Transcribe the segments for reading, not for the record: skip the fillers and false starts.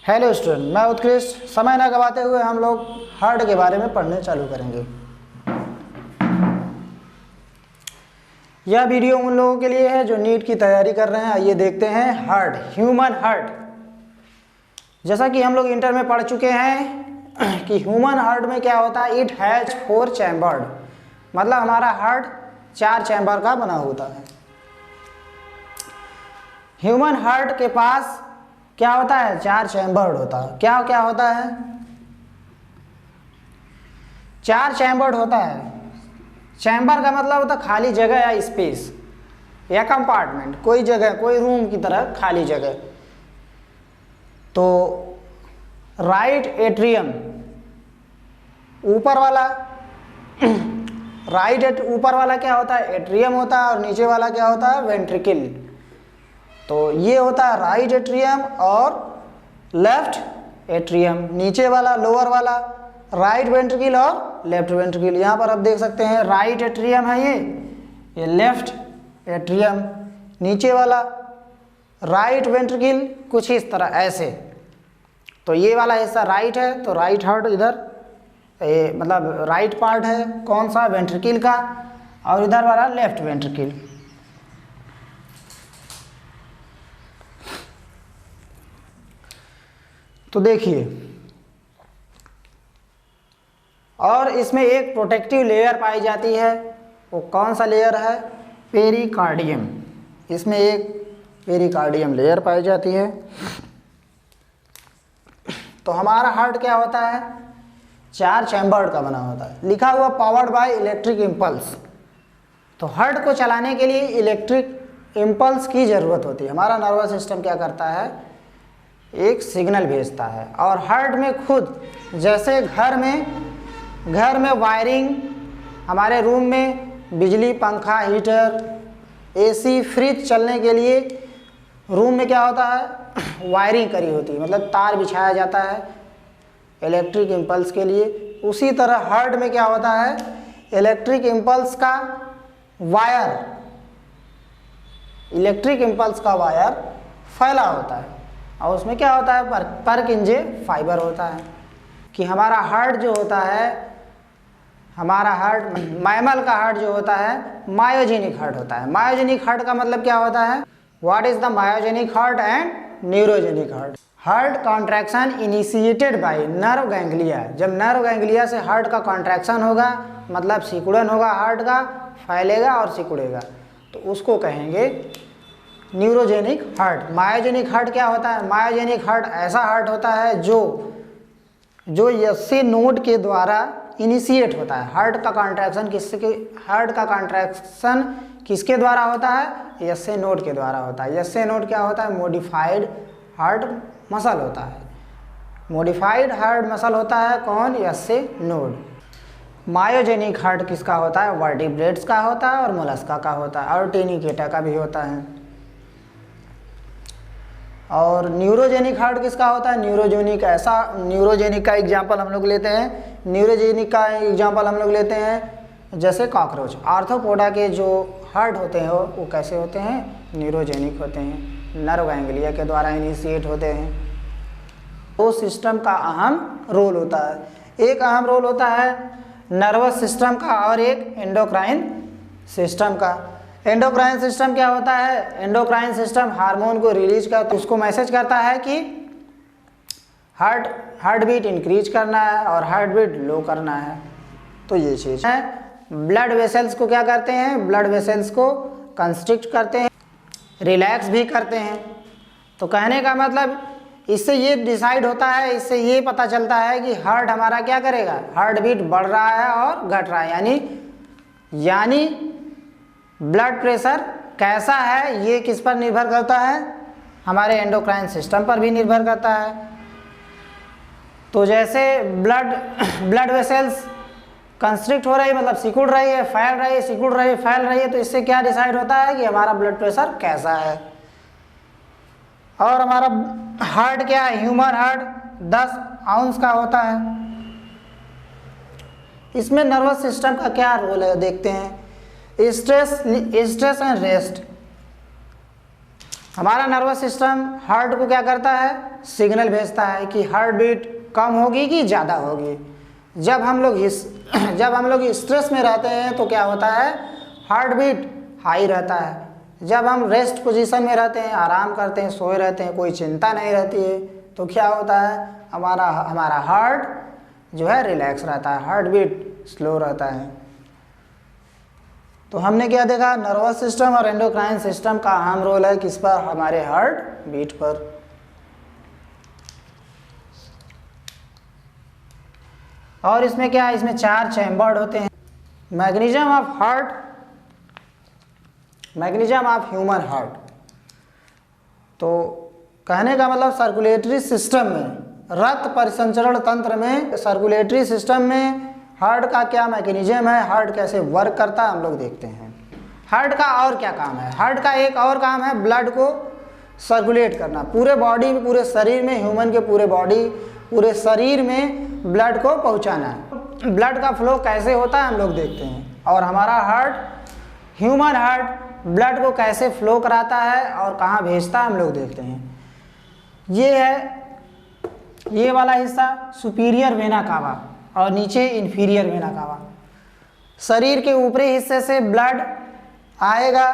Hello student, मैं उत्कृष्ट। समय न गवाते हुए हम लोग हार्ट के बारे में पढ़ने चालू करेंगे। यह वीडियो उन लोगों के लिए है जो नीट की तैयारी कर रहे हैं। आइए देखते हैं हार्ट, ह्यूमन हार्ट। जैसा कि हम लोग इंटर में पढ़ चुके हैं कि ह्यूमन हार्ट में क्या होता है, इट हैज 4 चैम्बर्ड, मतलब हमारा हार्ट 4 चैम्बर का बना होता है। ह्यूमन हार्ट के पास क्या होता है, 4 चैम्बर्ड होता है। क्या क्या होता है, 4 चैम्बर्ड होता है। चैम्बर का मतलब होता है खाली जगह या स्पेस या कंपार्टमेंट, कोई जगह, कोई रूम की तरह खाली जगह। तो राइट एट्रियम ऊपर वाला ऊपर वाला क्या होता है, एट्रियम होता है, और नीचे वाला क्या होता है, वेंट्रिकल। तो ये होता है राइट एट्रियम और लेफ्ट एट्रियम। नीचे वाला, लोअर वाला राइट वेंट्रिकल और लेफ्ट वेंट्रिकल। यहाँ पर आप देख सकते हैं राइट एट्रियम है ये लेफ्ट एट्रियम। नीचे वाला राइट वेंट्रिकल कुछ इस तरह ऐसे। तो ये वाला हिस्सा राइट है, तो राइट हार्ट इधर मतलब राइट पार्ट है कौन सा, वेंट्रिकल का, और इधर वाला लेफ्ट वेंट्रिकल। तो देखिए, और इसमें एक प्रोटेक्टिव लेयर पाई जाती है। वो कौन सा लेयर है, पेरिकार्डियम। इसमें एक पेरिकार्डियम लेयर पाई जाती है। तो हमारा हार्ट क्या होता है, 4 चैम्बर का बना होता है। लिखा हुआ पावर्ड बाय इलेक्ट्रिक इम्पल्स। तो हार्ट को चलाने के लिए इलेक्ट्रिक इम्पल्स की ज़रूरत होती है। हमारा नर्वस सिस्टम क्या करता है, एक सिग्नल भेजता है। और हार्ट में खुद, जैसे घर में वायरिंग, हमारे रूम में बिजली, पंखा, हीटर, एसी, फ्रिज चलने के लिए रूम में क्या होता है, वायरिंग करी होती है, मतलब तार बिछाया जाता है इलेक्ट्रिक इम्पल्स के लिए। उसी तरह हार्ट में क्या होता है, इलेक्ट्रिक इम्पल्स का वायर, इलेक्ट्रिक इम्पल्स का वायर फैला होता है। और उसमें क्या होता है, परकिंजे फाइबर होता है। कि हमारा हार्ट जो होता है, हमारा हार्ट, मैमल का हार्ट जो होता है मायोजेनिक हार्ट होता है। मायोजेनिक हार्ट का मतलब क्या होता है, what is the myogenic heart and neurogenic heart. Heart contraction initiated bye nerve ganglia. जब नर्व गैंग्लिया से हार्ट का कॉन्ट्रैक्शन होगा, मतलब सिकुड़न होगा, हार्ट का फैलेगा और सिकुड़ेगा, तो उसको कहेंगे न्यूरोजेनिक हार्ट। मायोजेनिक हार्ट क्या होता है, मायोजेनिक हार्ट ऐसा हार्ट होता है जो यस्से नोड के द्वारा इनिशिएट होता है। हार्ट का कॉन्ट्रैक्शन किसके द्वारा होता है, यस्से नोड के द्वारा होता है। यस्से नोड क्या होता है, मॉडिफाइड हार्ट मसल होता है। मॉडिफाइड हार्ट मसल होता है कौन, यस्से नोड। मायोजेनिक हार्ट किसका होता है, वर्टिब्रेट्स का होता है और मोलस्का का होता है, और टेनिकेटा का भी होता है। और न्यूरोजेनिक हार्ट किसका होता है, न्यूरोजेनिक का एग्जांपल हम लोग लेते हैं, जैसे कॉकरोच। आर्थ्रोपोडा के जो हार्ट होते हैं वो कैसे होते हैं, न्यूरोजेनिक होते हैं, नर्व गैंग्लिया के द्वारा इनिशिएट होते हैं। तो सिस्टम का अहम रोल होता है। एक अहम रोल होता है नर्वस सिस्टम का और एक एंडोक्राइन सिस्टम का। एंडोक्राइन सिस्टम क्या होता है, एंडोक्राइन सिस्टम हार्मोन को रिलीज करता है, उसको मैसेज करता है कि हार्ट बीट इंक्रीज करना है और हार्ट बीट लो करना है। तो ये चीज़ है। ब्लड वेसल्स को क्या करते हैं, ब्लड वेसल्स को कंस्ट्रिक्ट करते हैं, रिलैक्स भी करते हैं। तो कहने का मतलब इससे ये डिसाइड होता है, इससे ये पता चलता है कि हार्ट हमारा क्या करेगा, हार्ट बीट बढ़ रहा है और घट रहा है, यानी ब्लड प्रेशर कैसा है ये किस पर निर्भर करता है, हमारे एंडोक्राइन सिस्टम पर भी निर्भर करता है। तो जैसे ब्लड वेसल्स कंस्ट्रिक्ट हो रही है, मतलब सिकुड़ रही है, फैल रही है, सिकुड़ रही है, फैल रही है, तो इससे क्या डिसाइड होता है कि हमारा ब्लड प्रेशर कैसा है। और हमारा हार्ट क्या है, ह्यूमन हार्ट 10 आउंस का होता है। इसमें नर्वस सिस्टम का क्या रोल है देखते हैं। Stress and rest. हमारा नर्वस सिस्टम हार्ट को क्या करता है, सिग्नल भेजता है कि हार्ट बीट कम होगी कि ज़्यादा होगी। जब हम लोग स्ट्रेस में रहते हैं तो क्या होता है, हार्ट बीट हाई रहता है। जब हम रेस्ट पोजीशन में रहते हैं, आराम करते हैं, सोए रहते हैं, कोई चिंता नहीं रहती है, तो क्या होता है, हमारा हार्ट जो है रिलैक्स रहता है, हार्ट बीट स्लो रहता है। तो हमने क्या देखा, नर्वस सिस्टम और एंडोक्राइन सिस्टम का अहम रोल है किस पर, हमारे हार्ट बीट पर। और इसमें क्या है, इसमें 4 चैम्बर्ड होते हैं। मैकेनिज्म ऑफ ह्यूमन हार्ट, तो कहने का मतलब सर्कुलेटरी सिस्टम में, रक्त परिसंचरण तंत्र में, सर्कुलेटरी सिस्टम में हार्ट का क्या मैकेनिज्म है, हार्ट कैसे वर्क करता है, हम लोग देखते हैं। हार्ट का और क्या काम है, हार्ट का एक और काम है ब्लड को सर्कुलेट करना, पूरे बॉडी में, पूरे शरीर में, ह्यूमन के पूरे शरीर में ब्लड को पहुंचाना है। ब्लड का फ्लो कैसे होता है हम लोग देखते हैं, और हमारा हार्ट, ह्यूमन हार्ट ब्लड को कैसे फ्लो कराता है और कहाँ भेजता है हम लोग देखते हैं। ये वाला हिस्सा सुपीरियर वेना कावा और नीचे इन्फीरियर वेना कावा। शरीर के ऊपरी हिस्से से ब्लड आएगा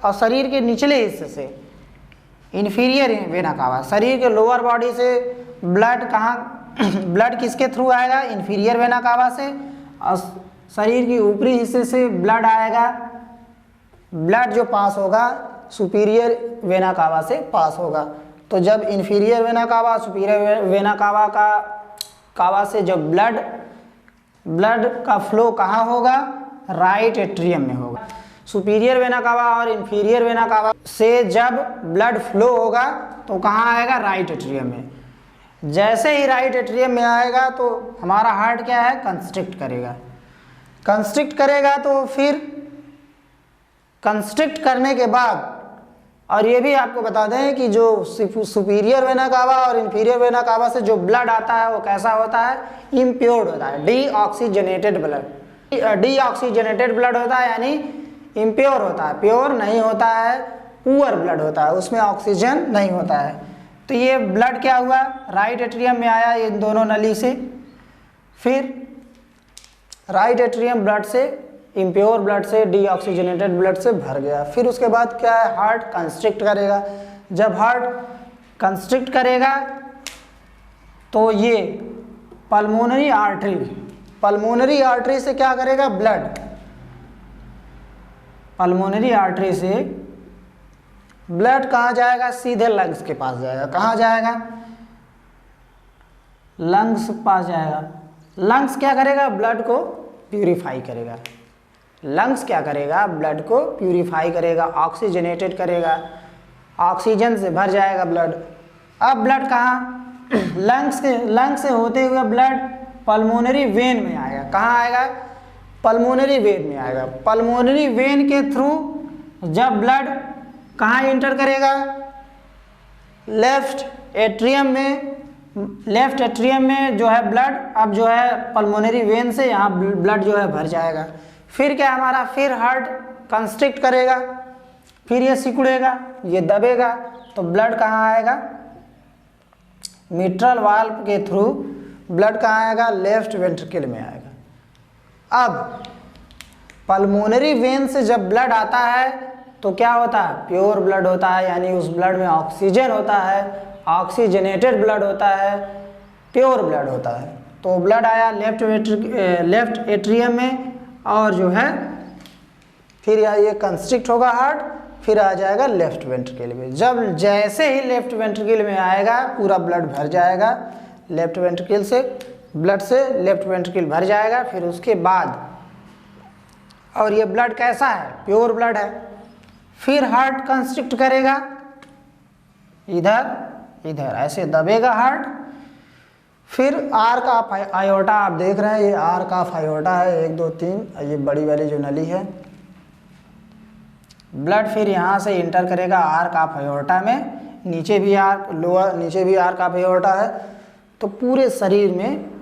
और शरीर के निचले हिस्से से इन्फीरियर वेना कावा। शरीर के लोअर बॉडी से ब्लड किसके थ्रू आएगा, इन्फीरियर वेना कावा से, और शरीर के ऊपरी हिस्से से ब्लड आएगा, ब्लड जो पास होगा सुपीरियर वेना कावा से पास होगा। तो जब inferior vena cava, superior vena cava से जब ब्लड का फ्लो कहाँ होगा, राइट एट्रियम में होगा। सुपीरियर वेना कावा और इन्फीरियर वेना कावा से जब ब्लड फ्लो होगा तो कहाँ आएगा, राइट एट्रियम में। जैसे ही राइट एट्रियम में आएगा तो हमारा हार्ट क्या है, कंस्ट्रिक्ट करेगा। तो फिर कंस्ट्रिक्ट करने के बाद, और ये भी आपको बता दें कि जो सुपीरियर वेना कावा और इन्फीरियर वेना कावा से जो ब्लड आता है वो कैसा होता है, इम्प्योर्ड होता है, डीऑक्सीजनेटेड ब्लड होता है, यानी इम्प्योर होता है, प्योर नहीं होता है, पुअर ब्लड होता है, उसमें ऑक्सीजन नहीं होता है। तो ये ब्लड क्या हुआ, राइट एट्रियम में आया इन दोनों नली से, फिर राइट एट्रियम ब्लड से, इम्प्योर ब्लड से, डीऑक्सीजनेटेड ब्लड से भर गया। फिर उसके बाद क्या है, हार्ट कंस्ट्रिक्ट करेगा। जब हार्ट कंस्ट्रिक्ट करेगा तो ये पल्मोनरी आर्टरी से क्या करेगा, पल्मोनरी आर्टरी से ब्लड कहाँ जाएगा, सीधे लंग्स के पास जाएगा। कहाँ जाएगा, लंग्स पास जाएगा। लंग्स क्या करेगा, ब्लड को प्यूरिफाई करेगा। लंग्स क्या करेगा, ब्लड को प्यूरिफाई करेगा, ऑक्सीजनेटेड करेगा, ऑक्सीजन से भर जाएगा ब्लड। अब ब्लड कहाँ, लंग्स से होते हुए ब्लड पल्मोनरी वेन में आएगा। कहाँ आएगा, पल्मोनरी वेन में आएगा। पल्मोनरी वेन के थ्रू जब ब्लड कहाँ इंटर करेगा, लेफ्ट एट्रियम में जो है ब्लड, अब जो है पल्मोनरी वेन से यहाँ ब्लड जो है भर जाएगा। फिर क्या हमारा, फिर हार्ट कंस्ट्रिक्ट करेगा, फिर ये सिकुड़ेगा, ये दबेगा, तो ब्लड कहाँ आएगा, मिट्रल वाल्व के थ्रू ब्लड कहाँ आएगा, लेफ्ट वेंट्रिकल में आएगा। अब पल्मोनरी वेन से जब ब्लड आता है तो क्या होता है, प्योर ब्लड होता है, यानी उस ब्लड में ऑक्सीजन होता है, ऑक्सीजनेटेड ब्लड होता है, प्योर ब्लड होता है। तो ब्लड आया लेफ्ट एट्रियम में, और जो है फिर ये कंस्ट्रिक्ट होगा हार्ट, फिर आ जाएगा लेफ्ट वेंट्रिकल में। जब जैसे ही लेफ्ट वेंट्रिकल में आएगा पूरा ब्लड भर जाएगा, लेफ्ट वेंट्रिकल से ब्लड से लेफ्ट वेंट्रिकल भर जाएगा। फिर उसके बाद, और ये ब्लड कैसा है, प्योर ब्लड है। फिर हार्ट कंस्ट्रिक्ट करेगा, इधर ऐसे दबेगा हार्ट। फिर आर्क ऑफ आयोटा आप देख रहे हैं, ये आर्क ऑफ आयोटा है, 1 2 3, ये बड़ी वाली जो नली है। ब्लड फिर यहाँ से इंटर करेगा आर्क ऑफ आयोटा में, नीचे भी आर्क ऑफ आयोटा है। तो पूरे शरीर में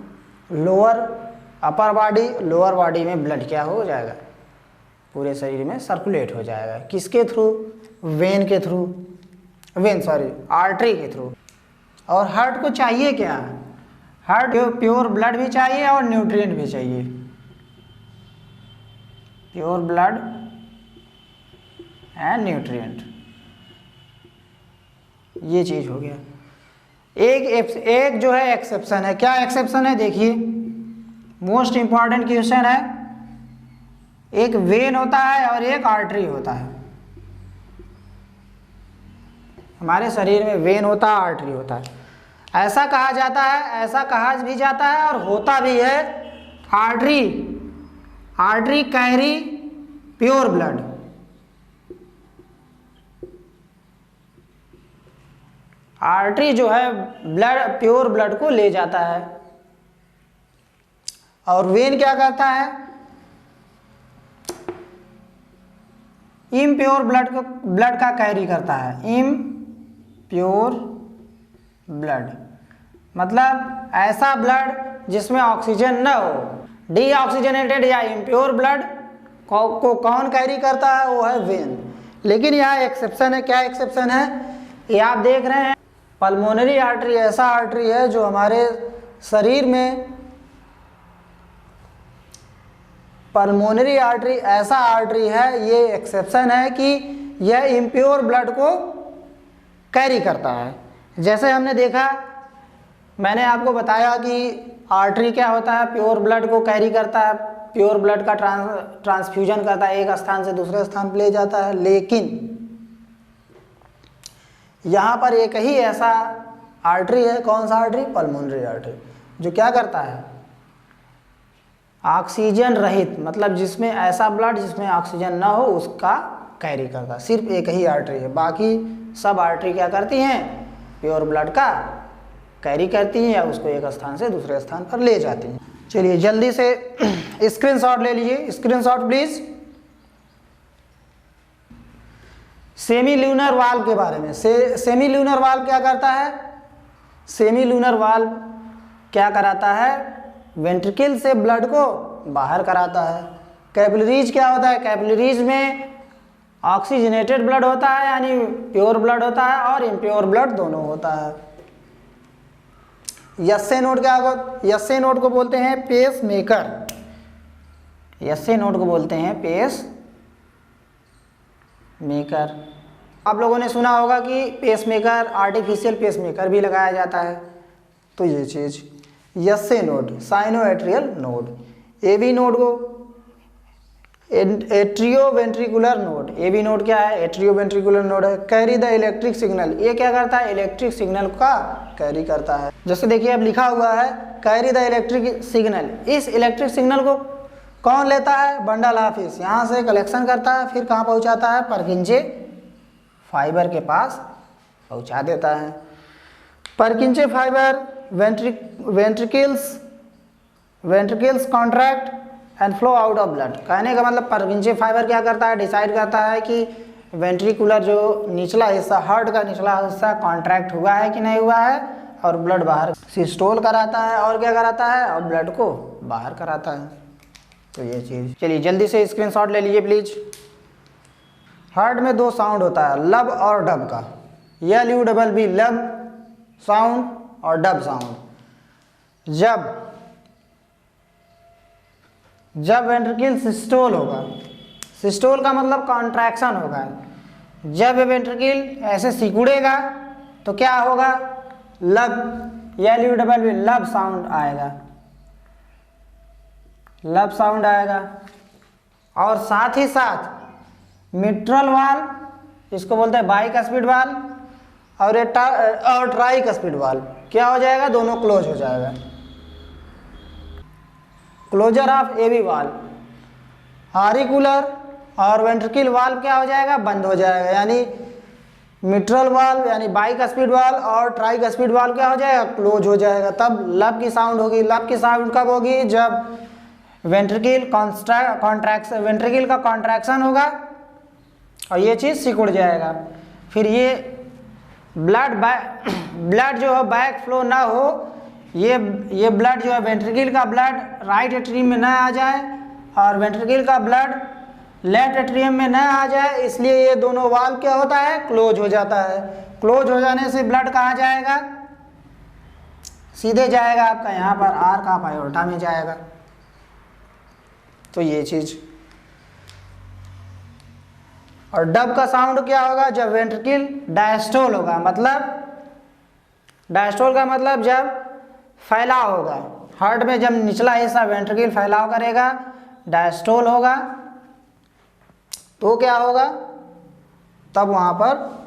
अपर बॉडी, लोअर बॉडी में ब्लड क्या हो जाएगा, पूरे शरीर में सर्कुलेट हो जाएगा। किसके थ्रू, वेन के थ्रू। वेन सॉरी आर्टरी के थ्रू। और हार्ट को चाहिए क्या? हार्ट प्योर ब्लड भी चाहिए और न्यूट्रिएंट भी चाहिए। प्योर ब्लड एंड न्यूट्रिएंट, ये चीज हो गया। एक जो है एक्सेप्शन है। क्या एक्सेप्शन है? देखिए, मोस्ट इंपॉर्टेंट क्वेश्चन है। एक वेन होता है और एक आर्टरी होता है। हमारे शरीर में वेन होता है, आर्टरी होता है। ऐसा कहा जाता है, ऐसा कहा भी जाता है और होता भी है, artery carry pure blood. Artery जो है ब्लड, प्योर ब्लड को ले जाता है, और वेन क्या करता है? इम्प्योर ब्लड का कैरी करता है। इम्प्योर ब्लड मतलब ऐसा ब्लड जिसमें ऑक्सीजन न हो। डीऑक्सीजनेटेड या इम्प्योर ब्लड को कौन कैरी करता है? वो है वेन। लेकिन यहाँ एक्सेप्शन है। क्या एक्सेप्शन है? ये आप देख रहे हैं, पल्मोनरी आर्टरी ऐसा आर्टरी है जो हमारे शरीर में, पल्मोनरी आर्टरी ऐसा आर्टरी है, ये एक्सेप्शन है कि यह इम्प्योर ब्लड को कैरी करता है। जैसे हमने देखा, मैंने आपको बताया कि आर्टरी क्या होता है, प्योर ब्लड को कैरी करता है, प्योर ब्लड का ट्रांसफ्यूजन करता है, एक स्थान से दूसरे स्थान पर ले जाता है। लेकिन यहाँ पर एक ही ऐसा आर्टरी है। कौन सा आर्टरी? पल्मोनरी आर्टरी, जो क्या करता है? ऑक्सीजन रहित, मतलब जिसमें ऐसा ब्लड जिसमें ऑक्सीजन ना हो उसका कैरी करता है। सिर्फ एक ही आर्टरी है। बाकी सब आर्टरी क्या करती हैं? प्योर ब्लड का कैरी करती हैं या उसको एक स्थान से दूसरे स्थान पर ले जाती हैं। चलिए जल्दी से स्क्रीनशॉट ले लीजिए। Screenshot please. Semi lunar valve के बारे में। सेमी ल्यूनर वाल्व क्या करता है? सेमी ल्यूनर वाल्व क्या कराता है? वेंट्रिकल से ब्लड को बाहर कराता है। कैपिलरीज क्या होता है? कैपिलरीज में ऑक्सीजनेटेड ब्लड होता है, यानी प्योर ब्लड होता है, और इम्प्योर ब्लड दोनों होता है। यस्से नोड क्या होगा? यस्से नोड को बोलते हैं पेस मेकर। यस्से नोड को बोलते हैं पेस मेकर। आप लोगों ने सुना होगा कि pacemaker, artificial pacemaker भी लगाया जाता है। तो ये चीज़ SA node, sinoatrial node. AV node को एट्रियोवेंट्रिकुलर नोड। एवी नोड क्या है? एट्रियोवेंट्रिकुलर नोड है। कैरी द इलेक्ट्रिक सिग्नल, ये क्या करता है? इलेक्ट्रिक सिग्नल का कैरी करता है। जैसे देखिए अब लिखा हुआ है कैरी द इलेक्ट्रिक सिग्नल। इस इलेक्ट्रिक सिग्नल को कौन लेता है? बंडल ऑफिस यहाँ से कलेक्शन करता है, फिर कहाँ पहुँचाता है? परकिंजे फाइबर के पास पहुँचा देता है। परकिंजे fibre ventricles contract and flow out of blood. कहने का मतलब परकिंजे फाइबर क्या करता है? डिसाइड करता है कि वेंट्रिकुलर जो निचला हिस्सा, हार्ट का निचला हिस्सा कॉन्ट्रैक्ट हुआ है कि नहीं हुआ है, और ब्लड बाहर सिस्टोल कराता है, और क्या कराता है? और ब्लड को बाहर कराता है। तो ये चीज़। चलिए जल्दी से स्क्रीनशॉट ले लीजिए प्लीज। हार्ट में दो साउंड होता है, लब और डब का। LUBB, लब साउंड और डब साउंड। जब वेंट्रिकल सिस्टोल होगा, सिस्टोल का मतलब कॉन्ट्रैक्शन होगा, जब वेंट्रिकल ऐसे सिकुड़ेगा तो क्या होगा? लब, LUBB, लब साउंड आएगा, लब साउंड आएगा। और साथ ही साथ मिट्रल वाल्व, इसको बोलते हैं बाइकस्पिड वाल्व, और ट्राइकस्पिड वाल्व क्या हो जाएगा? दोनों क्लोज हो जाएगा। Closure of AV valve. Auricular और वेंट्रिकल वाल्व क्या हो जाएगा? बंद हो जाएगा। यानी मिट्रल वाल्व यानी बाइकस्पिड वाल्व और ट्राइकस्पिड वाल्व क्या हो जाएगा? क्लोज हो जाएगा। तब लब की साउंड होगी। लब की साउंड कब होगी? जब वेंट्रिकल वेंट्रिकल का कॉन्ट्रैक्शन होगा और ये चीज़ सिकुड़ जाएगा। फिर ये ब्लड जो है बैक फ्लो ना हो, ये ब्लड जो है वेंट्रिकल का ब्लड राइट एट्रियम में ना आ जाए और वेंट्रिकल का ब्लड लेफ्ट एट्रियम में ना आ जाए, इसलिए ये दोनों वाल्व क्या होता है? क्लोज हो जाता है। क्लोज हो जाने से ब्लड कहाँ जाएगा, सीधे जाएगा आपका यहाँ पर आर्क ऑफ आयोर्टा में जाएगा। तो ये चीज। और डब का साउंड क्या होगा, जब वेंट्रिकल डायस्टोल होगा, मतलब डायस्टोल का मतलब जब फैलाव होगा, हार्ट में जब निचला हिस्सा वेंट्रिकल फैलाव करेगा, डायस्टोल होगा, तो क्या होगा, तब वहाँ पर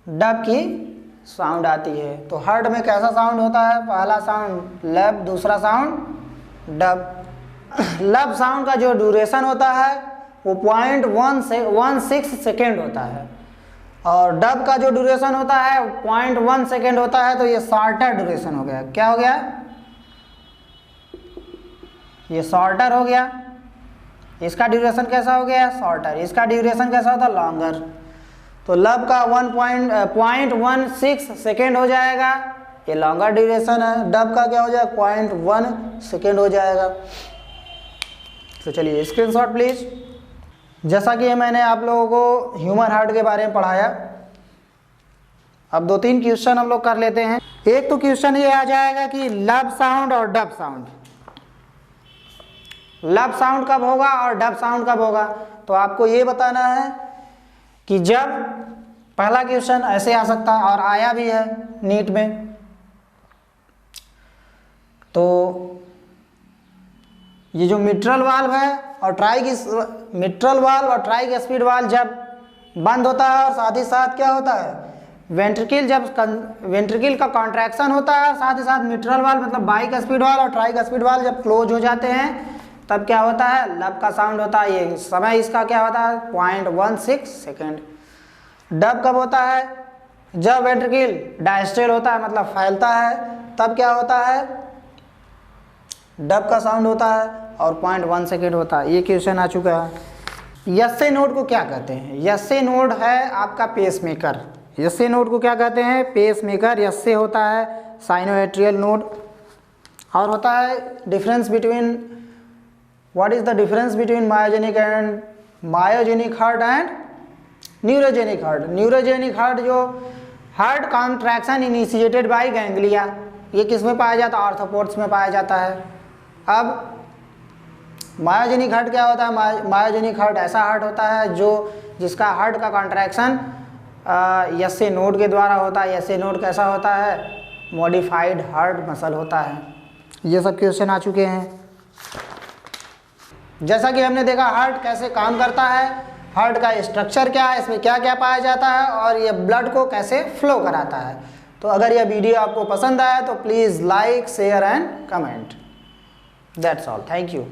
डब की साउंड आती है। तो हार्ट में कैसा साउंड होता है, पहला साउंड लब, दूसरा साउंड डब। लब साउंड का जो ड्यूरेशन होता है वो 0.16 सेकेंड होता है, और डब का जो ड्यूरेशन होता है 0.1 सेकेंड होता है। तो ये शॉर्टर ड्यूरेशन हो गया। क्या हो गया, ये शॉर्टर हो गया। इसका ड्यूरेशन कैसा हो गया, शॉर्टर। इसका ड्यूरेशन कैसा होता, लॉन्गर। तो लब का 0.16 सेकेंड हो जाएगा, ये लॉन्गर ड्यूरेशन है। डब का क्या हो जाएगा, 0.1 सेकेंड हो जाएगा। तो चलिए स्क्रीनशॉट प्लीज। जैसा कि मैंने आप लोगों को ह्यूमन हार्ट के बारे में पढ़ाया, अब 2-3 क्वेश्चन हम लोग कर लेते हैं। एक तो क्वेश्चन ये आ जाएगा कि लब साउंड और डब साउंड, लब साउंड कब होगा और डब साउंड कब होगा। तो आपको ये बताना है कि जब, पहला क्वेश्चन ऐसे आ सकता है और आया भी है नीट में, तो ये जो मिट्रल वाल्व है और मिट्रल वाल्व और ट्राइक स्पीड वाल्व जब बंद होता है, और साथ ही साथ क्या होता है, वेंट्रिकल जब वेंट्रिकल का कॉन्ट्रैक्शन होता है, साथ ही साथ मिट्रल वाल्व मतलब बाइक स्पीड वाल्व और ट्राइक स्पीड वाल्व जब क्लोज हो जाते हैं, तब क्या होता है, लब का साउंड होता है। ये समय इसका क्या होता है, 0.16 सेकेंड। डब कब होता है, जब वेंट्रिकल डायस्टोल होता है, मतलब फैलता है, तब क्या होता है, डब का साउंड होता है और 0.1 सेकेंड होता है। ये क्वेश्चन आ चुका है। यस्से नोड को क्या कहते हैं, यस्से नोड है आपका पेसमेकर। यस्से नोड को क्या कहते हैं, पेसमेकर। यस्से होता है साइनोएट्रियल नोड, और होता है difference between, what is the difference between myogenic heart and neurogenic heart. Neurogenic heart जो heart contraction initiated by ganglia, ये किस में पाया जाता है, आर्थ्रोपोड्स में पाया जाता है। अब मायोजेनिक हार्ट क्या होता है, मायोजेनिक हार्ट ऐसा हार्ट होता है जिसका हार्ट का कॉन्ट्रैक्शन यस्से नोड के द्वारा होता है। यस्से नोड कैसा होता है, मॉडिफाइड हार्ट मसल होता है। ये सब क्वेश्चन आ चुके हैं। जैसा कि हमने देखा हार्ट कैसे काम करता है, हार्ट का स्ट्रक्चर क्या है, इसमें क्या क्या पाया जाता है, और ये ब्लड को कैसे फ्लो कराता है। तो अगर यह वीडियो आपको पसंद आया तो please like, share and comment. That's all, thank you.